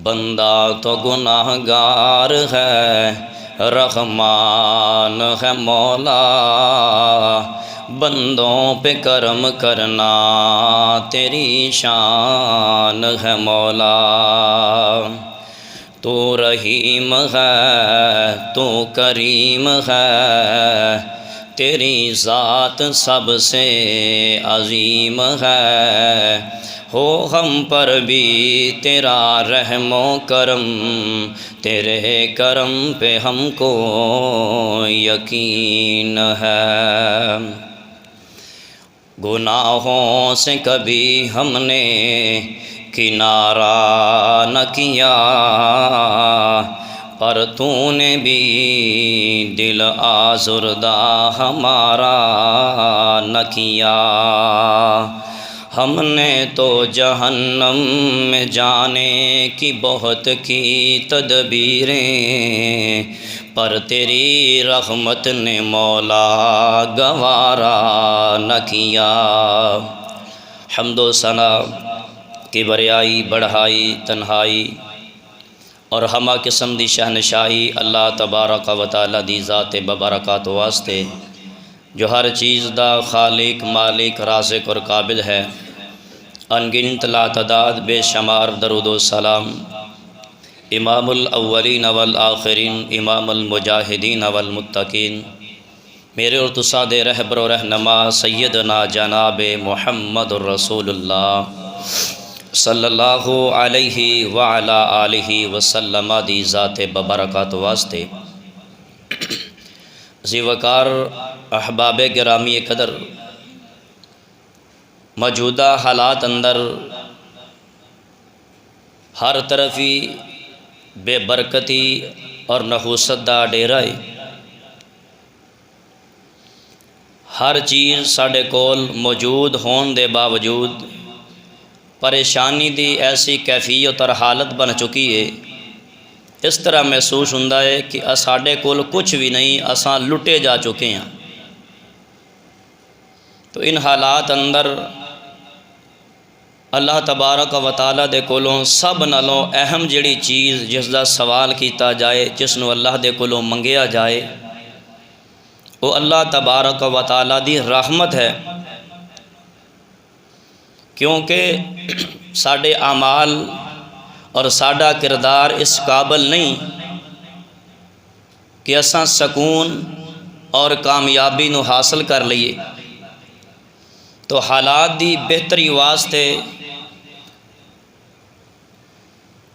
بندہ تو گناہ گار ہے، رحمان ہے مولا، بندوں پہ کرم کرنا تیری شان ہے مولا۔ تو رحیم ہے، تو کریم ہے، تیری ذات سب سے عظیم ہے، ہو ہم پر بھی تیرا رحم و کرم، تیرے کرم پہ ہم کو یقین ہے۔ گناہوں سے کبھی ہم نے کنارہ نہ کیا، پر تو نے بھی دل آزردہ ہمارا نہ کیا۔ ہم نے تو جہنم میں جانے کی بہت کی تدبیریں، پر تیری رحمت نے مولا گوارا نہ کیا۔ حمد و ثنا کی بریائی بڑھائی تنہائی اور ہمہ قسم دی شہنشاہی اللہ تبارک و تعالی دی ذات ببرکات واسطے جو ہر چیز دا خالق مالک رازق اور قابل ہے۔ انگنت لا تعداد بے شمار درود و سلام امام الاولین والآخرین، امام المجاہدین والمتقین، میرے اور تصاد رہبر و رہنما سیدنا جناب محمد الرسول اللہ صلی اللہ علیہ وعلا آلہ وسلم دی ذات ببرکات واسطے۔ ذی وقار احباب گرامی قدر، موجودہ حالات اندر ہر طرفی بے برکتی اور نحوست دا ڈیرا ہے۔ ہر چیز ساڈے کول موجود ہون دے باوجود پریشانی دی ایسی کیفیت اور حالت بن چکی ہے، اس طرح محسوس ہوندا ہے کہ ساڈے کول کچھ بھی نہیں، اساں لٹے جا چکے ہیں۔ تو ان حالات اندر اللہ تبارک و تعالی دے کولوں سب نالوں اہم جڑی چیز جس دا سوال کیتا جائے، جس نو اللہ دے کولوں منگیا جائے، وہ اللہ تبارک و تعالی دی رحمت ہے۔ کیونکہ ساڈے اعمال اور ساڈا کردار اس قابل نہیں کہ اساں سکون اور کامیابی نو حاصل کر لئیے۔ تو حالات دی بہتری واسطے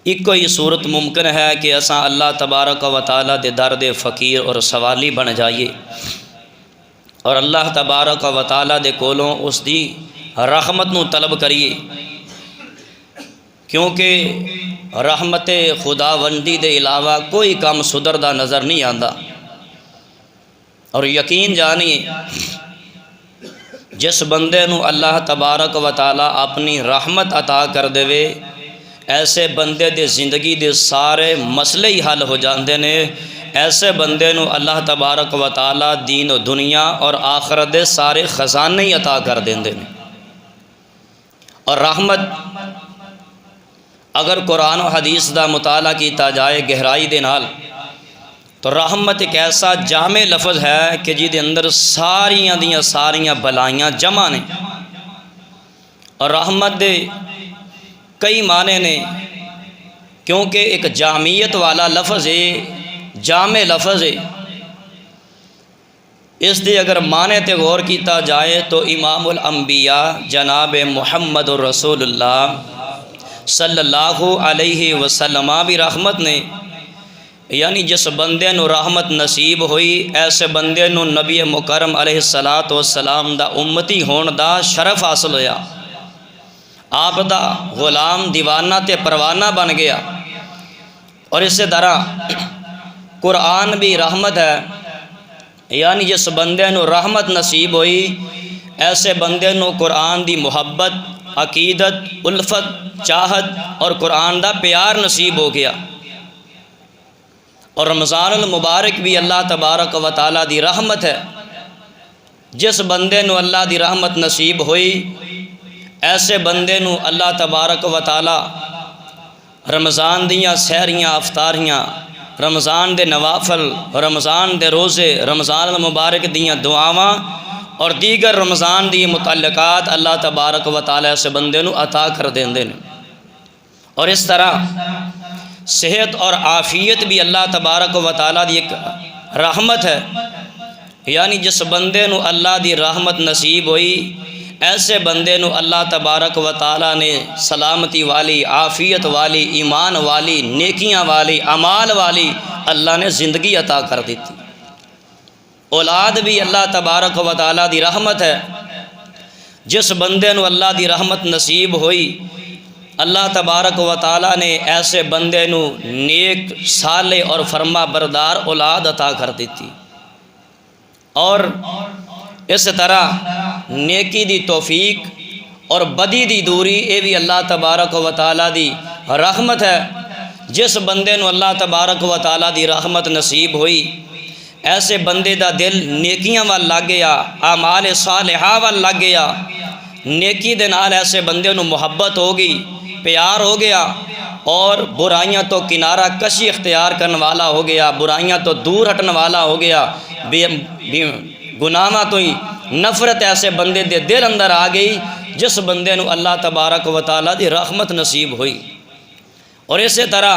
ایک کوئی صورت ممکن ہے کہ اساں اللہ تبارک و تعالی دے در دے فقیر اور سوالی بن جائیے، اور اللہ تبارک و تعالی دے کولوں اس دی رحمت نو طلب کریے، کیونکہ رحمت خداوندی دے علاوہ کوئی کام سدردا نظر نہیں آندا۔ اور یقین جانیے جس بندے نو اللہ تبارک و تعالی اپنی رحمت عطا کر دے، ایسے بندے دے زندگی دے سارے مسئلے ہی حل ہو جاندے نے۔ ایسے بندے نو اللہ تبارک و تعالی دین و دنیا اور آخرت دے سارے خزانے ہی عطا کر دیندے نے۔ اور رحمت اگر قرآن و حدیث دا مطالعہ کیتا جائے گہرائی دے نال، تو رحمت ایک ایسا جامع لفظ ہے کہ جی دے اندر ساریاں دیاں ساریاں بلائیاں جمع نے۔ اور رحمت دے کئی معنی نے، کیونکہ ایک جامعیت والا لفظ ہے، جامع لفظ ہے۔ اس دے اگر معنی تے غور کیتا جائے تو امام الانبیاء جناب محمد الرسول اللہ صلی اللہ علیہ وسلم بھی رحمت نے، یعنی جس بندے نو رحمت نصیب ہوئی، ایسے بندے نو نبی مکرم علیہ السلام دا امتی ہون دا شرف حاصل ہویا۔ آپ دا غلام دیوانہ تے پروانہ بن گیا۔ اور اسی طرح قرآن بھی رحمت ہے، یعنی جس بندے نو رحمت نصیب ہوئی، ایسے بندے نو قرآن دی محبت، عقیدت، الفت، چاہت اور قرآن دا پیار نصیب ہو گیا۔ اور رمضان المبارک بھی اللہ تبارک و تعالی دی رحمت ہے۔ جس بندے نو اللہ دی رحمت نصیب ہوئی، ایسے بندے نو اللہ تبارک و تعالی رمضان دیاں سحریاں افطاریاں، رمضان دے نوافل، رمضان دے روزے، رمضان مبارک دیاں دعاواں اور دیگر رمضان دی متعلقات اللہ تبارک و تعالی اس بندے نو عطا کر دیندے نے۔ اور اس طرح صحت اور عافیت بھی اللہ تبارک و تعالی دی ایک رحمت ہے، یعنی جس بندے نو اللہ دی رحمت نصیب ہوئی ایسے بندے نو اللہ تبارک و تعالی نے سلامتی والی، عافیت والی، ایمان والی، نیکیاں والی، اعمال والی اللہ نے زندگی عطا کر دیتی۔ اولاد بھی اللہ تبارک و تعالی دی رحمت ہے، جس بندے نو اللہ دی رحمت نصیب ہوئی اللہ تبارک و تعالی نے ایسے بندے نو نیک، صالح اور فرما بردار اولاد عطا کر دیتی۔ اور اس طرح نیکی دی توفیق اور بدی دی دوری یہ بھی اللہ تبارک و تعالی دی رحمت ہے۔ جس بندے نو اللہ تبارک و تعالی دی رحمت نصیب ہوئی ایسے بندے دا دل نیکیاں وال لگ گیا، اعمال صالحہ وال لگ گیا، نیکی دے نال ایسے بندے نو محبت ہو گئی، پیار ہو گیا، اور برائیاں تو کنارہ کشی اختیار کرنے والا ہو گیا، برائیاں تو دور ہٹنے والا ہو گیا، گناہاں تو ہی نفرت ایسے بندے دے دل اندر آ گئی جس بندے نو اللہ تبارک و تعالی دی رحمت نصیب ہوئی۔ اور اسی طرح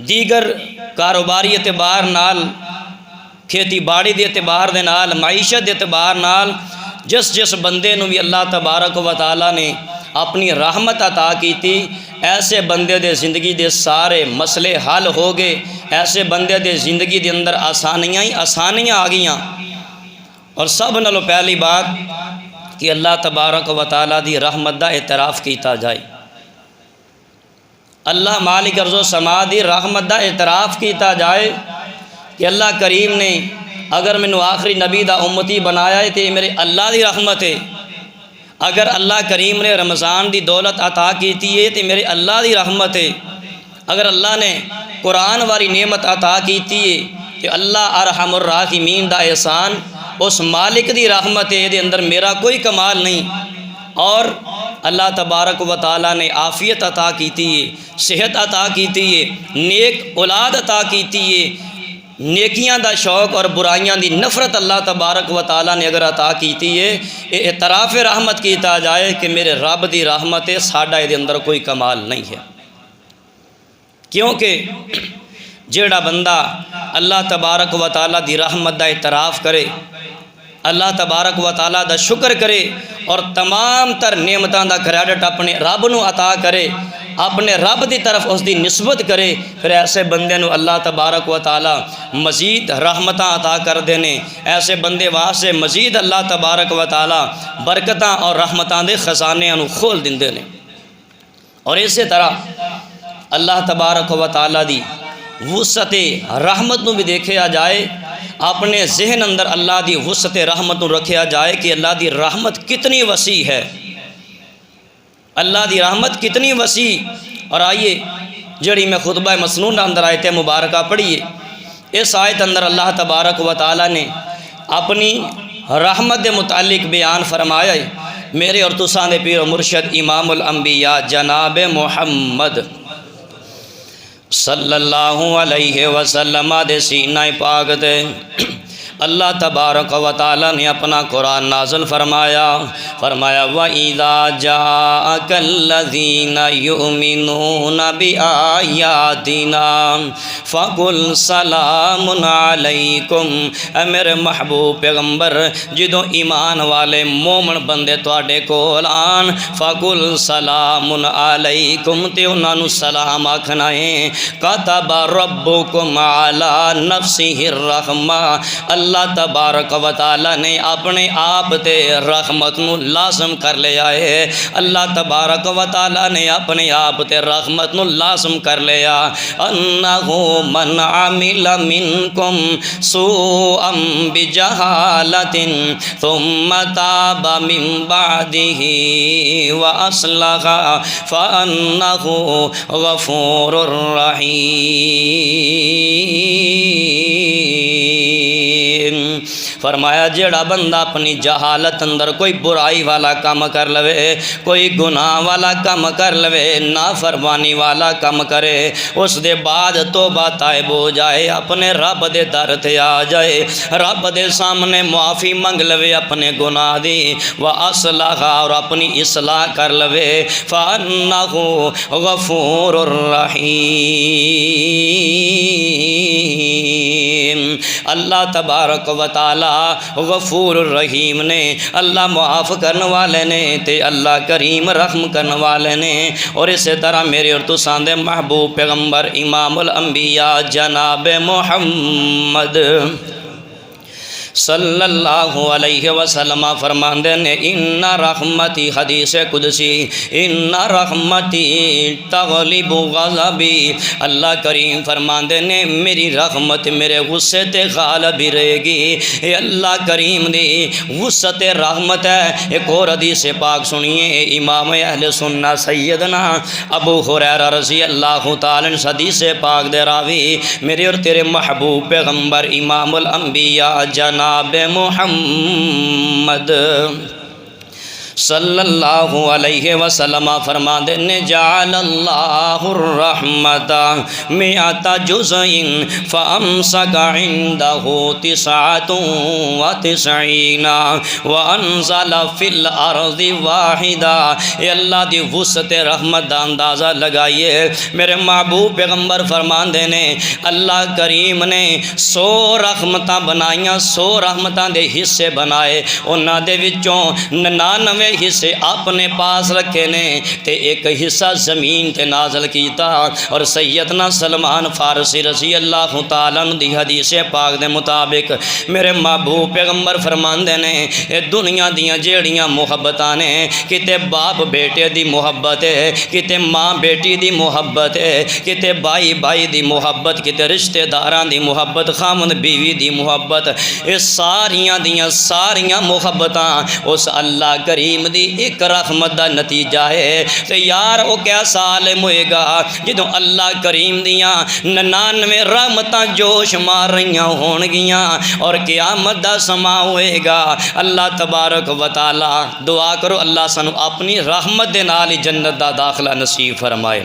دیگر کاروباری اعتبار نال، کھیتی باڑی دے اعتبار دے نال، معیشت دے اعتبار نال جس بندے نو بھی اللہ تبارک و تعالی نے اپنی رحمت عطا کیتی ایسے بندے دے زندگی دے سارے مسئلے حل ہو گئے، ایسے بندے دے زندگی دے اندر آسانیاں ہی آسانیاں آ گئیاں۔ اور سب نالوں پہلی بات کہ اللہ تبارک و تعالی دی رحمت دا اعتراف کیتا جائے، اللہ مالک ارض و سما دی رحمت دا اعتراف کیتا جائے کہ اللہ کریم نے اگر مینوں آخری نبی دا امتی بنایا ہے تو میرے اللہ دی رحمت ہے، اگر اللہ کریم نے رمضان دی دولت عطا کیتی ہے تو میرے اللہ دی رحمت ہے، اگر اللہ نے قرآن والی نعمت عطا کیتی ہے کہ اللہ ارحم الراحمین دا احسان اس مالک دی رحمت ہے، دے اندر میرا کوئی کمال نہیں۔ اور اللہ تبارک و تعالی نے عافیت عطا کیتی ہے، صحت عطا کیتی ہے، نیک اولاد عطا کیتی ہے، نیکیاں دا شوق اور برائیاں دی نفرت اللہ تبارک و تعالی نے اگر عطا کیتی ہے، اعتراف رحمت کیتا جائے کہ میرے رب دی رحمت ہے، ساڈا دے اندر کوئی کمال نہیں ہے۔ کیونکہ جیڑا بندہ اللہ تبارک و تعالی دی رحمت دا اعتراف کرے، اللہ تبارک و تعالی دا شکر کرے اور تمام تر نعمتاں دا کریڈٹ اپنے رب نو عطا کرے، اپنے رب دی طرف اس دی نسبت کرے، پھر ایسے بندے نو اللہ تبارک و تعالی مزید رحمتاں عطا کر دینے، ایسے بندے واسطے مزید اللہ تبارک و تعالی برکتاں اور رحمتاں دے خزانے نو کھول دیندے نے۔ اور اسی طرح اللہ تبارک و تعالی دی وسعت رحمت نو بھی دیکھیا جائے، اپنے ذہن اندر اللہ دی وسعت رحمت نو رکھیا جائے کہ اللہ دی رحمت کتنی وسیع ہے، اللہ دی رحمت کتنی وسیع۔ اور آئیے جڑی میں خطبہ مسنون اندر آیت مبارکہ پڑھیے، اس آیت اندر اللہ تبارک و تعالی نے اپنی رحمت دے متعلق بیان فرمایا ہے۔ میرے اور تساں دے پیر و مرشد امام الانبیاء جناب محمد صلی اللہ علیہ وسلم دے سینہ پاک تے اللہ تبارک و تعالی نے اپنا قرآن نازل فرمایا، وَإِذَا جَاءَكَ الَّذِينَ يُؤْمِنُونَ بِآيَاتِنَا فَقُلْ سَلَامٌ عَلَيْكُمْ۔ اے میرے محبوب پیغمبر جدوں ایمان والے مومن بندے تواڈے کول آن، فَقُلْ سَلَامٌ عَلَيْكُمْ تے انہاں نو سلام آکھنا ہے۔ كَتَبَ رَبُّكُمْ عَلَى نَفْسِهِ الرَّحْمَةَ، اللہ تبارک و تعالی نے اپنے آپ تے رحمت نو لازم کر لیا ہے، اللہ تبارک و تعالی نے اپنے آپ تے رحمت نو لازم کر لیا۔ انہو من عمل منکم سوءا بجہالت ثم تاب من بعدہ واصلح فانہو غفور رحیم۔ فرمایا جیڑا بندہ اپنی جہالت اندر کوئی برائی والا کام کر لوے، کوئی گناہ والا کام کر لوے، نافرمانی والا کام کرے، اس دے بعد توبہ طائب ہو جائے، اپنے رب دے در تے آ جائے، رب دے سامنے معافی منگ لوے اپنے گناہ دی، وَأَصْلَحَ اور اپنی اصلاح کر لوے، فَأَنَّهُ غَفُورٌ رَحِيمٌ۔ اللہ تبارک و تعالی غفور الرحیم نے، اللہ معاف کرنے والے نے تے اللہ کریم رحم کرنے والے نے۔ اور اسی طرح میرے اور تساں دے محبوب پیغمبر امام الانبیاء جناب محمد صلی اللہ علیہ وسلم فرماندے نے ان رحمتی، حدیث قدسی، ان رحمتی تغلب غضبی، اللہ کریم فرماندے نے میری رحمت میرے غصے تے غالب ہی رہے گی۔ یہ اللہ کریم دی وسعت رحمت ہے۔ ایک اور حدیث پاک سنیے، امام اہل سنہ سیدنا ابو ہریرہ رضی اللہ تعالیٰ عنہ حدیث پاک دے راوی میرے اور تیرے محبوب پیغمبر امام الانبیاء جناب محمد صلی اللہ علیہ وسلم فرماندے نے جعل اللہ الرحمت مئات جزء فامسک عنده 99 وانزل فی الارض واحدہ۔ اے اللہ دی وسعت رحمت دا اندازہ لگائیے، میرے محبوب پیغمبر فرماندے نے اللہ کریم نے 100 رحمتاں بنائیاں، 100 رحمتاں دے حصے بنائے، انہاں دے وچوں 99 حصے اپنے پاس رکھے نے تے ایک حصہ زمین تے نازل کیتا۔ اور سیدنا سلمان فارسی رضی اللہ تعالیٰ عنہ دی حدیث پاک دے مطابق میرے محبوب پیغمبر فرماندے نے اے دنیا دیاں جیڑیاں محبتاں نے، کتے باپ بیٹے دی محبت ہے، کتے ماں بیٹی دی محبت ہے، کتے بھائی بھائی دی محبت، کتے رشتہ داراں دی محبت، خامن بیوی دی محبت، اے ساریاں دیاں ساریاں محبتاں اس اللہ کریم دی ایک رحمت دا نتیجہ ہے۔ تو یار وہ کیسا عالم ہوئے گا جدوں اللہ کریم دیاں 99 رحمتاں جوش مار رہیاں ہون گیاں اور قیامت دا سما ہوئے گا۔ اللہ تبارک و تعالی دعا کرو اللہ سانو اپنی رحمت دے نال جنت دا داخلہ نصیب فرمائے۔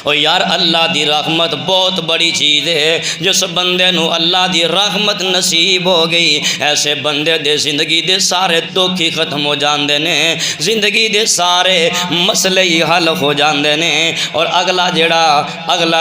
اور یار اللہ دی رحمت بہت بڑی چیز ہے۔ جس بندے نو اللہ دی رحمت نصیب ہو گئی، ایسے بندے دے زندگی دے سارے دکھ ہی ختم ہو جاندے نے، زندگی دے سارے مسئلے ہی حل ہو جاندے نے۔ اور اگلا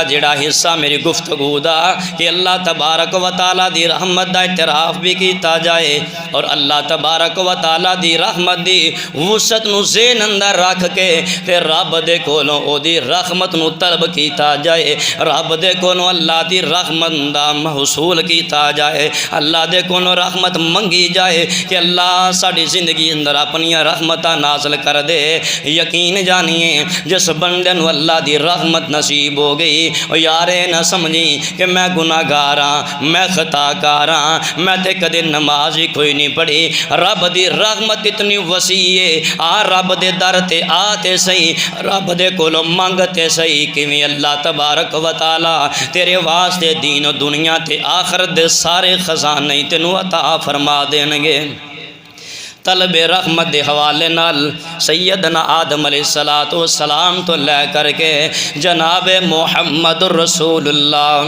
جڑا حصہ میری گفتگو دا کہ اللہ تبارک و تعالیٰ دی رحمت دا اعتراف بھی کیتا جائے اور اللہ تبارک و تعالیٰ دی رحمت دی وسعت نو ذہن اندر رکھ کے تے رب دے کولوں او دی رحمت نو طلب کیتا جائے، رب دے کولوں اللہ دی رحمت دا محصول کیتا جائے، اللہ دے کولوں رحمت منگی جائے کہ اللہ ساڈی زندگی اندر اپنی رحمتاں نازل کر دے۔ یقین جانیے جس بندے نو اللہ دی رحمت نصیب ہو گئی، او یارے نہ سمجھی کہ میں گناہگار ہاں، میں خطا کار ہاں، میں تے کدے نماز ہی کوئی نہیں پڑھی، رب دی رحمت اتنی وسیع ہے، آ رب دے در تے آتے صحیح، رب دے کولوں منگتے صحیح، کہ اللہ تبارک و تعالی تیرے واسطے دین و دنیا تے آخرت دے سارے خزانے تینوں عطا فرما دین گے۔ طلب رحمت دے حوالے نال سیدنا آدم علیہ السلام تو لے کر کے جناب محمد رسول اللہ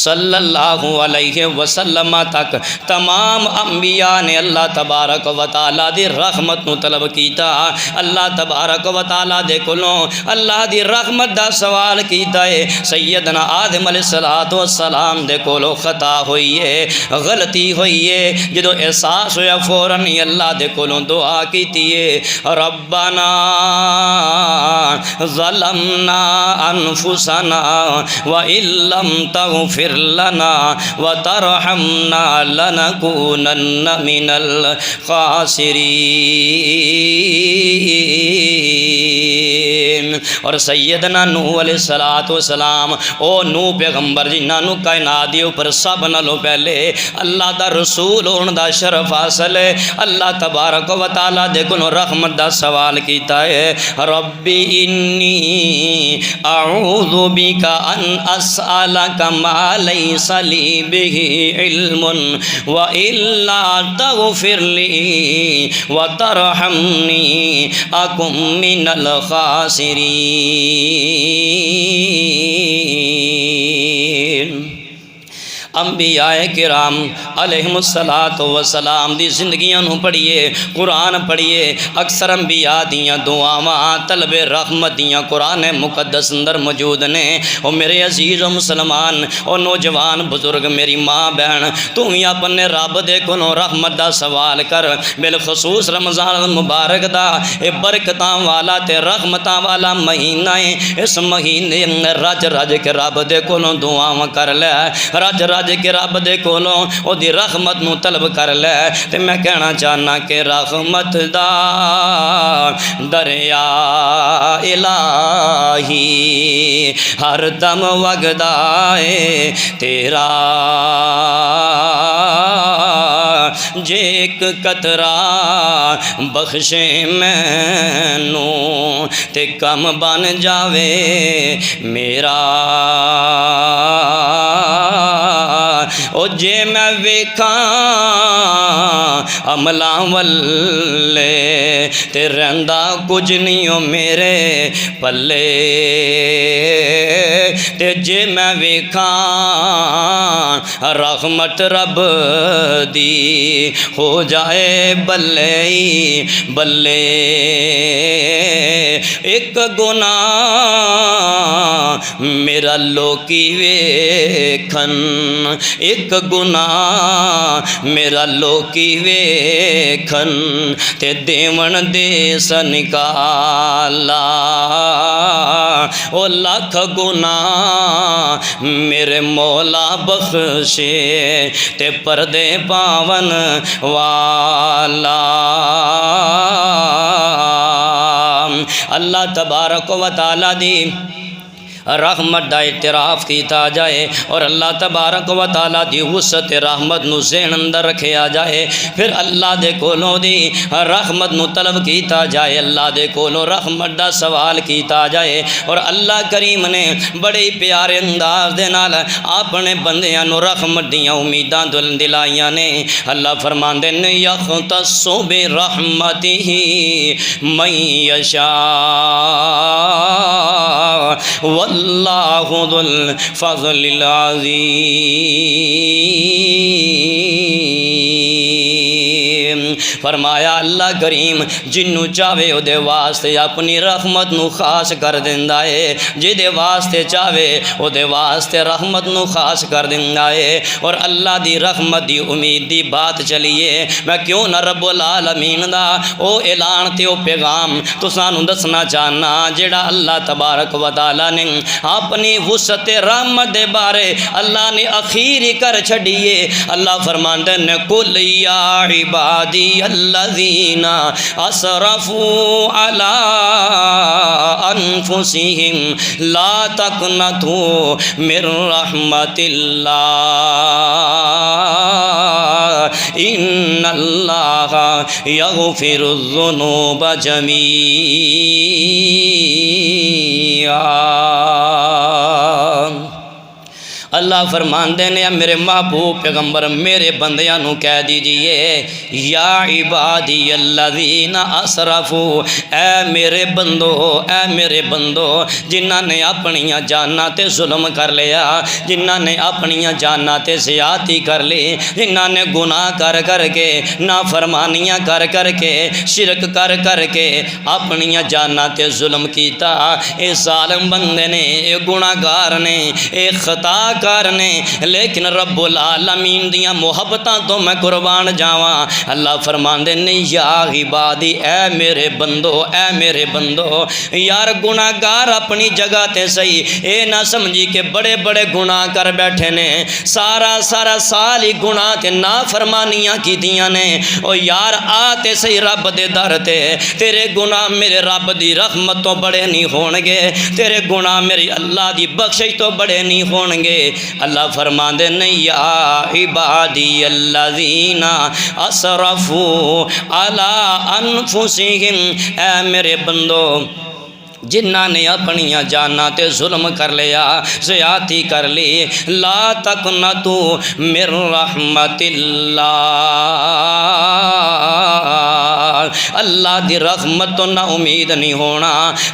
صلی اللہ علیہ وسلم تک تمام انبیاء نے اللہ تبارک و تعالیٰ دی رحمت نو طلب کیتا، اللہ تبارک و تعالیٰ دے کولوں اللہ دی رحمت دا سوال کیتا ہے۔ سیدنا آدم علیہ السلام دے کولوں خطا ہوئی ہے، غلطی ہوئی ہے، جدو احساس ہویا فوراً ہی اللہ دے کولوں دعا کیتی ہے، ربنا ظلمنا انفسنا وَإِن لَّمْ تَغْفِرْ لنا وترحمنا لنكونن من الخاسرین۔ اور سیدنا نوح علیہ السلام او نوح پیغمبر جنہاں نو کائنات دے اوپر سب نالوں پہلے اللہ دا رسول ہون دا شرف حاصل ہے، اللہ تبارک و تعالیٰ دے کولوں رحمت دا سوال کیتا ہے، ربی انی اعوذ بک ان اسألک ما لیس لی بہ علم وإلا تغفر لی وترحمنی اکن من الخاسرین۔ انبیاء کرام علیہم السلام دی زندگیاں نو پڑھیے، قرآن پڑھیے، اکثر انبیاء دیاں دعاواں طلب رحمت دیاں قرآن مقدس اندر موجود نے۔ او میرے عزیز و مسلمان، او نوجوان بزرگ، میری ماں بہن، تو ہی اپنے رب دے کولوں رحمت دا سوال کر۔ بالخصوص رمضان المبارک دا اے برکتاں والا تے رحمتاں والا مہینہ ہے، اس مہینے رج رج کے رب دے کولوں دعاواں کر لے، رج رج کے رب دے کولوں او دی رحمت نو طلب کر لے۔ تے میں کہنا چاہنا کہ رحمت دا دریا الہی ہر دم وگدا اے تیرا، جے ایک قطرہ بخشے مینوں تے کم بن جاوے میرا، او جے میں ویکھاں عملاں والے تے رہندا کچھ نہیں او میرے پلے، تے جے میں ویکھاں رحمت رب دی ہو جائے بلے بلے۔ ایک گناہ میرا لوکی ویکھن، ایک گناہ میرا لوکی ویکھن تے دیون دیس نکالا، او لاکھ گناہ میرے مولا بخشے تے پردے پاون والا۔ اللہ تبارک و تعالی دی رحمت دا اعتراف کیتا جائے اور اللہ تبارک و تعالی دی وسعت رحمت نو ذہن اندر رکھیا جائے، پھر اللہ دے کولوں دی رحمت نو طلب کیتا جائے، اللہ دے کولوں رحمت دا سوال کیتا جائے، اور اللہ کریم نے بڑے پیارے انداز دے نال اپنے بندیاں نو رحمت دیاں امیداں دلائیاں نے۔ اللہ فرماندے نے یختص برحمتہ من یشاء واللہ ذو الفضل العظیم۔ فرمایا اللہ کریم جنوں چاہے او دے واسطے اپنی رحمت نو خاص کر دیندا ہے، جے دے واسطے چاہے او دے واسطے رحمت نو خاص کر دیندا ہے۔ اور اللہ دی رحمت دی امید دی بات چلیے، میں کیوں نہ رب العالمین دا او اعلان تے او پیغام تساں نوں دسنا چاہنا جیڑا اللہ تبارک و تعالی نے اپنی وسعت رحمت دے بارے اللہ نے اخیر کر چھڑیے۔ اللہ فرماندے نے قل یا عبادی الذین اسرفوا علی انفسہم لا تقنطوا من رحمت اللہ ان اللہ یغفر الذنوب جمیعا۔ اللہ فرماندے نے میرے محبوب پیغمبر میرے بندیاں نو کہہ دیجئے یا عبادی الذین اسرفوا، اے میرے بندو جنہاں نے اپنیاں جاناں تے ظلم کر لیا، جنہاں نے اپنیاں جاناں تے زیادتی کر لی، جنہاں نے گناہ کر کے نافرمانیاں کر کے شرک کر کے اپنیاں جاناں تے ظلم کیتا، اے ظالم بندے نے، اے گناہگار نے، اے خطا کار نے، لیکن رب العالمین دیاں محبتاں تو میں قربان جاواں۔ اللہ فرماندے نے یا عبادی، اے میرے بندو، یار گناہگار اپنی جگہ تے صحیح، اے نہ سمجھی کہ بڑے بڑے گناہ کر بیٹھے نے، سارا سال ہی گناہ تے نافرمانیاں کی دیاں نے۔ او یار آتے صحیح رب دے در تے، تیرے گناہ میرے رب دی رحمت تو بڑے نہیں ہونگے، تیرے گناہ میری اللہ دی بخشش تو بڑے نہیں ہونگے۔ اللہ فرماندے نے یا عبادی الذین اسرفوا علی انفسہم، اے میرے بندو جنہاں نے اپنی جاناں تے ظلم کر لیا، زیادتی کر لی، لا تقنطوا من رحمت اللہ، اللہ دی رحمت تو نا امید نہیں ہونا،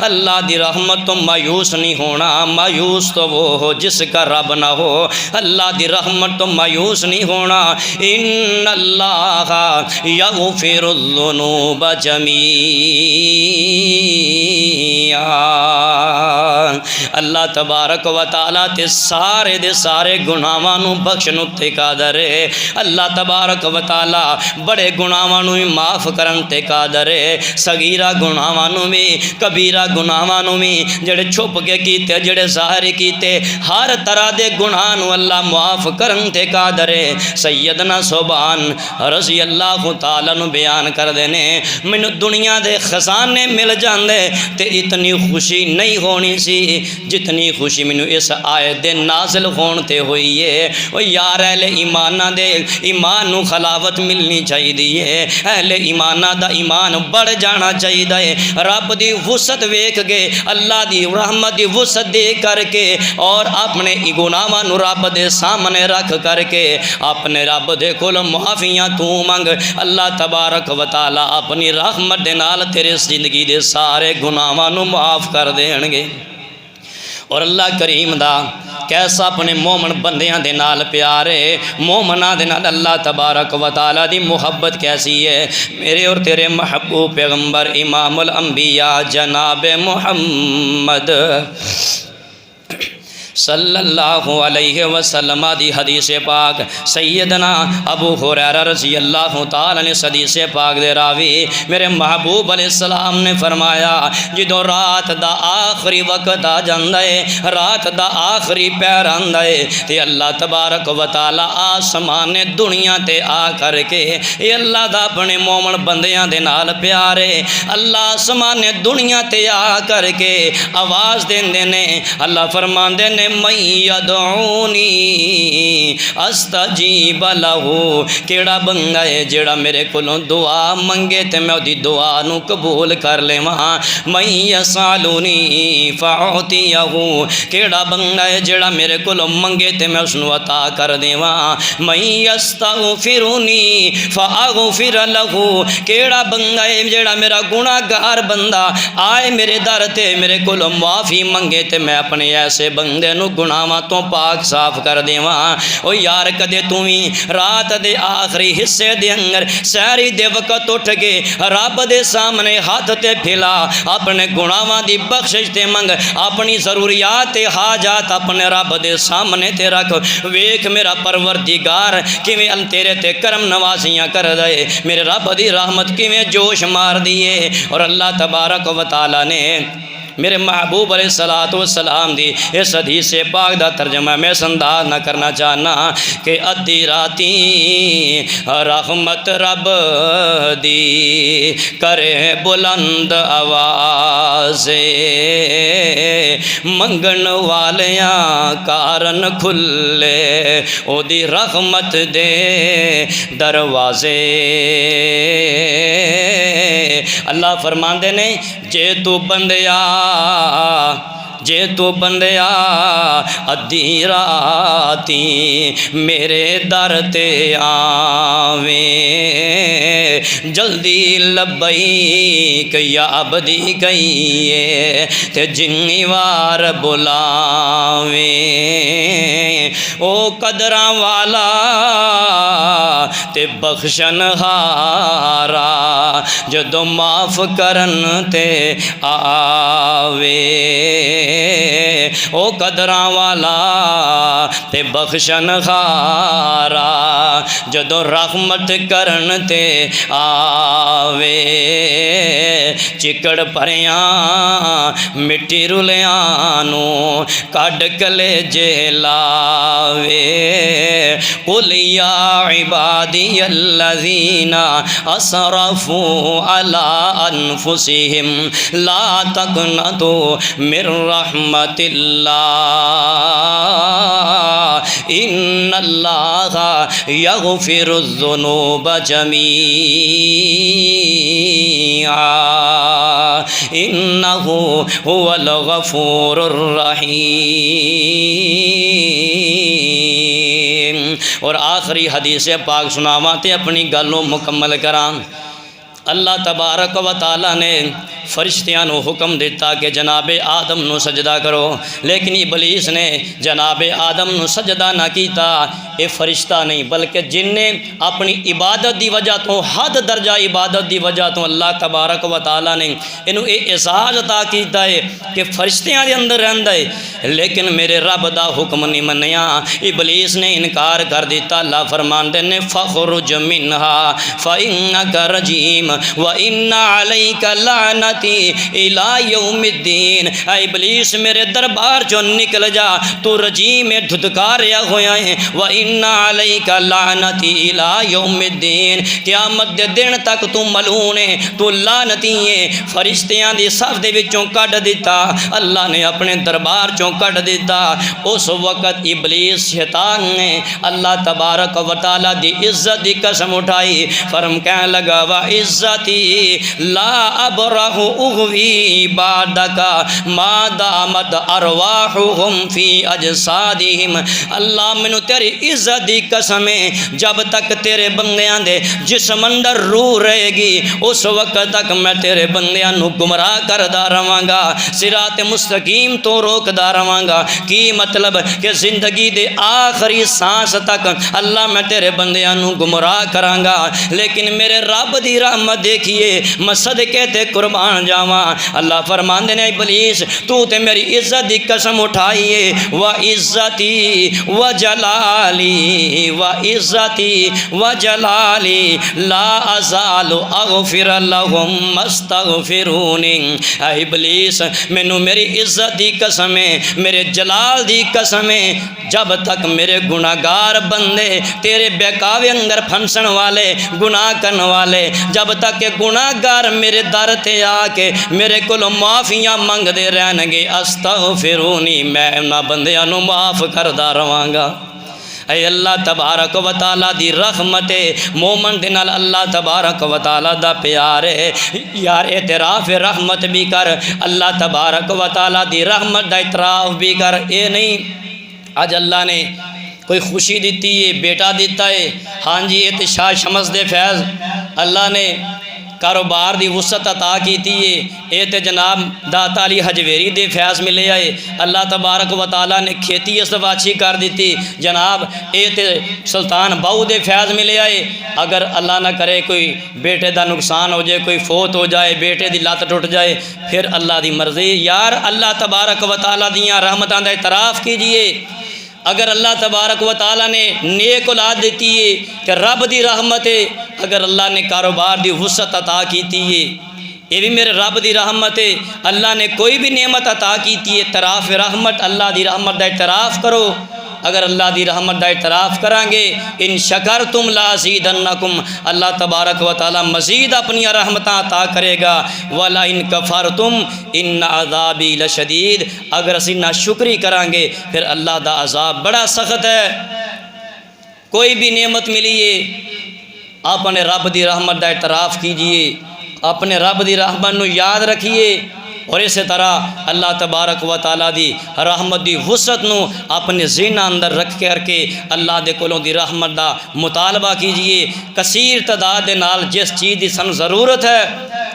اللہ دی رحمت تو مایوس نہیں ہونا۔ مایوس تو وہ ہو جس کا رب نہ ہو، اللہ دی رحمت تو مایوس نہیں ہونا۔ ان اللہ یغفر الذنوب جمیعا، اللہ تبارک و تعالیٰ تے سارے دے سارے گناہاں نو بخشن تے قادر ہے۔ اللہ تبارک و تعالیٰ بڑے گناہاں نو معاف کرن تے قادر ہے، صغیرہ گناہاں نو بھی، کبیرہ گناہاں نو بھی، جڑے چھپ کے کیتے جڑے ظاہر کیتے، ہر طرح دے گناہ نو اللہ معاف کرن تے قادر ہے۔ سیدنا صوبان رضی اللہ تعالیٰ نو بیان کر دینے، مینوں دنیا دے خزانے مل جاندے تے اتنی خوشی نہیں ہونی سی جتنی خوشی مینوں اس آیت دے نازل ہون تے ہوئی ہے۔ او یار اہل ایمانہ دے ایمان نو خلاوت ملنی چاہیے، اہل ایمانہ دا ایمان بڑھ جانا چاہیے، رب دی وسعت ویکھ کے، اللہ دی رحمت دی وسعت دیکھ کر کے، اور اپنے گناہاں نو رب دے سامنے رکھ کر کے اپنے رب دے کول معافیاں تو منگ، اللہ تبارک و تعالیٰ اپنی رحمت دے نال تیرے زندگی دے سارے گناہاں نو معاف کر دین گے۔ اور اللہ کریم دا کیسا اپنے مومن بندیاں دے نال پیارے، مومناں دے نال اللہ تبارک و تعالیٰ دی محبت کیسی ہے۔ میرے اور تیرے محبوب پیغمبر امام الانبیاء جناب محمد صلی اللہ علیہ وسلم دی حدیث پاک، سیدنا ابو ہریرہ رضی اللہ تعالیٰ نے حدیث پاک دے راوی میرے محبوب علیہ السلام نے فرمایا، جدو رات دا آخری وقت آ جاندا ہے، رات دا آخری پہر آندا ہے، تے اللہ تبارک و تعالیٰ آسمان دنیا تے آ کر کے، اے اللہ دا اپنے مومن بندیاں دے نال پیارے، اللہ آسمان دنیا تے آ کر کے آواز دیندے نے، اللہ فرماندے نے من یدعونی استجیب لہو، کیڑا بندہ ہے جیڑا میرے کولوں دعا منگے تے میں دی دعا نو قبول کر لیواں، من یسالونی فاعطیہ، کیڑا بندہ ہے جیڑا میرے کولوں منگے تے میں اس نو عطا کر دیواں، من یستغفرنی فاغفر لہو، کیڑا بندہ ہے جیڑا میرا گناہ گار بندہ آئے میرے در تے میرے کولوں معافی منگے تے میں اپنے ایسے بندے نو گناہاں تو پاک صاف کر دیواں۔ او یار کدے تو ہی رات دے آخری حصے دے اندر سحری دے وقت اٹھ کے رب دے سامنے ہاتھ تے پھیلا، اپنے گناہاں دی بخشش تے منگ، اپنی ضروریات تے حاجات اپنے رب دے سامنے تے رکھ، ویکھ میرا پروردگار کیویں تیرے تے کرم نوازیاں کر دے، میرے رب دی رحمت کیویں جوش مار دیے۔ اور اللہ تبارک و تعالیٰ نے میرے محبوب علیہ السلام دی اس حدیث پاک دا ترجمہ میں انداز نہ کرنا چاہنا کہ ادھی راتی رحمت رب دی کرے بلند آواز، منگن والیاں کارن کھلے او دی رحمت دے دروازے۔ اللہ فرماندے نے جے تو بندیا ادھی راتی میرے در تے آویں، جلدی لبیک یا عبدی کہیے تے جنی وار بلاویں، او قدراں والا تے بخشن ہارا جدو معاف کرن تے آوے، او قدراں والا تے بخشن ہارا جدو رحمت کرن تے آوے، چکڑ پریاں مٹی رلیاں نو کڈ کلیجے لاوے، قل یا عبادی الذین اسرفوا علی انفسہم لا تقنطوا من رحمت باللہ ان اللہ یغفر الذنوب جمیعا انہ هو الغفور الرحیم۔ اور آخری حدیث پاک سناواں تے اپنی گلوں مکمل کراں۔ اللہ تبارک و تعالیٰ نے فرشتیاں نو حکم دیتا کہ جناب آدم نو سجدہ کرو، لیکن ابلیس نے جناب آدم نو سجدہ نہ کیتا۔ اے فرشتہ نہیں بلکہ جن نے اپنی عبادت دی وجہ تو، حد درجہ عبادت دی وجہ تو اللہ تبارک و تعالیٰ نے انہوں اے اعزاز عطا کیتا ہے کہ فرشتیاں دے اندر رہندا ہے، لیکن میرے رب دا حکم نہیں منیا، ابلیس نے انکار کر دیتا۔ اللہ فرماندے نے فخرج منہا فإنک رجیم وإن علیک لعنتی الی یوم الدین۔ اے ابلیس میرے دربار چوں نکل جا، تو رجیم میں دھدکاریا ہویا ہے، وإن علیک لعنتی الی یوم الدین، قیامت دے دن تک تو ملعون ہے، تو لعنتی ہے۔ فرشتیاں دی صف دے وچوں کڈ دیتا، اللہ نے اپنے دربار چوں کڈ دیتا۔ اس وقت ابلیس شیطان نے اللہ تبارک و تعالیٰ دی عزت دی قسم اٹھائی، فرم کہنے لگا وعزتی لا ابرح اغوی بعدک ما دامت ارواحهم فی اجسادہم۔ اللہ مینوں تیری عزت دی قسم ہے، جب تک تیرے بندیاں دے جسم اندر روح رہے گی اس وقت تک میں تیرے بندیاں نو گمراہ کردا رہواں گا، صراط مستقیم تو روکدا رہواں گا۔ کی مطلب کہ زندگی دے آخری سانس تک اللہ میں تیرے بندیاں نو گمراہ کراں گا، لیکن میرے رب دی رحمت دیکھیے میں صدقے تے قربان جاواں۔ اللہ فرماندے نے ابلیس تو تے میری عزت دی قسم اٹھائیے، وعزتی وجلالی وعزتی وجلالی لا ازال اغفر لهم مستغفرونی۔ اے ابلیس مینوں میری عزت دی قسم ہے، میرے جلال دی قسم ہے، جب تک میرے گناہگار بندے تیرے بہکاوے اندر پھنسن والے گناہ کرن والے جب تک کہ گناہگار میرے در تے آ کے میرے کولوں معافیاں منگ دے رہن گے، استغفرونی میں انہاں بندیاں نو معاف کردا رہواں گا۔ اے اللہ تبارک و تعالیٰ دی رحمت مومن دے نال اللہ تبارک و تعالیٰ دا پیار ہے۔ یار اعتراف رحمت بھی کر، اللہ تبارک و تعالیٰ دی رحمت دا اعتراف بھی کر۔ اے نہیں آج اللہ نے کوئی خوشی دیتی ہے، بیٹا دیتا ہے، ہاں جی یہ تے شاہ شمس دے فیض، اللہ نے کاروبار دی وسعت عطا کیتی ہے، اے تے جناب داتا علی حجویری دے فیض ملے آئے، اللہ تبارک و تعالیٰ نے کھیتی استواچی کر دیتی، جناب اے تے سلطان باؤ دے فیض ملے آئے۔ اگر اللہ نہ کرے کوئی بیٹے دا نقصان ہو جائے، کوئی فوت ہو جائے، بیٹے دی لت ٹوٹ جائے، پھر اللہ دی مرضی۔ یار اللہ تبارک و تعالیٰ دیاں رحمتاں دا اعتراف کیجئے۔ اگر اللہ تبارک و تعالیٰ نے نیک اولاد دیتی ہے کہ رب دی رحمت ہے، اگر اللہ نے کاروبار دی وسعت عطا کیتی ہے یہ بھی میرے رب دی رحمت ہے۔ اللہ نے کوئی بھی نعمت عطا کیتی ہے، اعتراف رحمت، اللہ دی رحمت دا اعتراف کرو۔ اگر اللہ دی رحمت دا اعتراف کریں گے، ان شکرتم لازیدنکم، اللہ تبارک و تعالی مزید اپنی رحمتاں عطا کرے گا۔ ولا ان کفرتم ان عذابی لشدید، اگر اسی ناشکری کریں گے پھر اللہ دا عذاب بڑا سخت ہے۔ کوئی بھی نعمت ملی ہے اپنے رب دی رحمت دا اعتراف کیجئے، اپنے رب دی رحمت نو یاد رکھیے، اور اسی طرح اللہ تبارک و تعالیٰ دی رحمت دی وسعت نو اپنے ذہن اندر رکھ کر کے اللہ دے کولوں دی رحمت دا مطالبہ کیجئے۔ کثیر تعداد دے نال جس چیز دی سن ضرورت ہے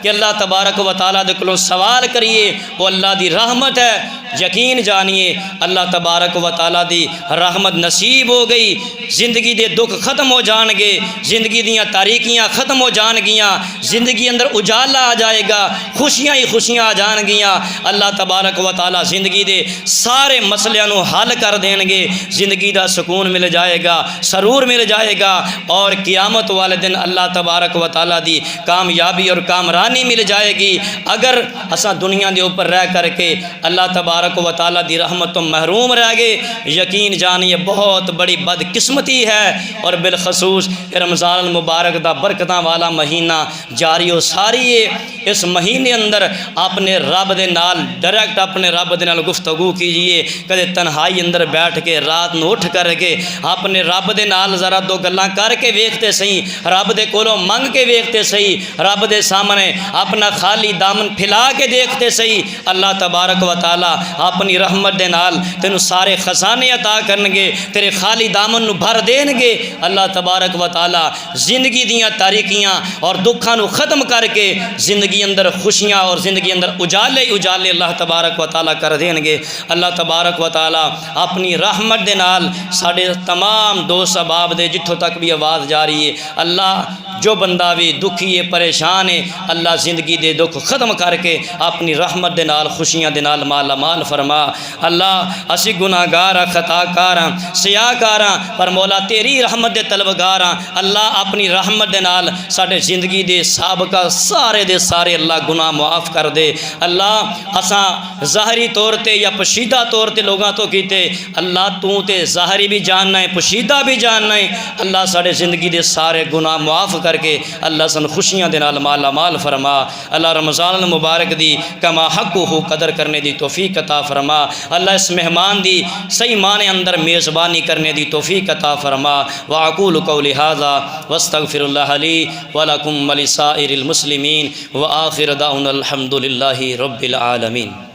کہ اللہ تبارک و تعالیٰ دے کولوں سوال کریے، وہ اللہ دی رحمت ہے۔ یقین جانیے اللہ تبارک و تعالیٰ دی رحمت نصیب ہو گئی، زندگی دے دکھ ختم ہو جان گے، زندگی دیاں تاریکیاں ختم ہو جان گیاں، زندگی اندر اجالا آ جائے گا، خوشیاں ہی خوشیاں آ جان گیاں۔ اللہ تبارک و تعالیٰ زندگی دے سارے مسئلیاں نو حل کر دین گے، زندگی دا سکون مل جائے گا، سرور مل جائے گا، اور قیامت والے دن اللہ تبارک و تعالیٰ دی کامیابی اور کامرانی مل جائے گی۔ اگر اساں دنیا دے اوپر رہ کر کے اللہ تبارک تبارک و تعالیٰ دی رحمت تو محروم رہ گئے، یقین جان یہ بہت بڑی بدقسمتی ہے۔ اور بالخصوص رمضان المبارک دا برکتاں والا مہینہ جاری و ساری ہے، اس مہینے اندر اپنے رب دے نال ڈائریکٹ اپنے رب دے نال گفتگو کیجئے، کدے تنہائی اندر بیٹھ کے رات نو اٹھ کر کے اپنے رب دے نال ذرا دو گلاں کر کے ویکھتے سہی، رب دے کولوں منگ کے ویکھتے سہی، رب دے سامنے اپنا خالی دامن پھیلا کے دیکھتے سہی، اللہ تبارک و تعالیٰ اپنی رحمت دے نال تینوں سارے خزانے عطا کرنگے، تیرے خالی دامن نو بھر دین گے۔ اللہ تبارک و تعالیٰ زندگی دیاں تاریکیاں اور دکھاں نو ختم کر کے زندگی اندر خوشیاں اور زندگی اندر اجالے اجالے اللہ تبارک و تعالیٰ کر دین گے۔ اللہ تبارک و تعالیٰ اپنی رحمت دے نال ساڑے تمام دوست احباب دے جتھوں تک بھی آواز جاری ہے، اللہ جو بندہ بھی دکھی ہے پریشان ہے، اللہ زندگی دے دکھ ختم کر کے اپنی رحمت دے نال خوشیاں دے نال مالا مال فرما۔ اللہ اسی گناہ گاراں خطا کاراں سیاہ کاراں پر مولا تیری رحمت دے طلبگاراں، اللہ اپنی رحمت دے نال ساڈے زندگی دے سابقہ سارے دے سارے اللہ گناہ معاف کر دے۔ اللہ اساں ظاہری طور تے یا پوشیدہ طور تے لوگاں تو کیتے، اللہ تو تے ظاہری بھی جاننا ہے پوشیدہ بھی جاننا ہے، اللہ ساڈے زندگی دے سارے گناہ معاف کر کے اللہ سن خوشیاں دے نال مالا مال فرما۔ اللہ رمضان المبارک دی کما حق ہو قدر کرنے دی توفیق عطا فرما۔ اللہ اس مہمان دی صحیح معنی اندر میزبانی کرنے دی توفیق عطا فرما۔ واقول قولی ھذا واستغفر اللہ لی ولکم ولسائر المسلمین وآخر دعوانا الحمد للہ رب العالمین۔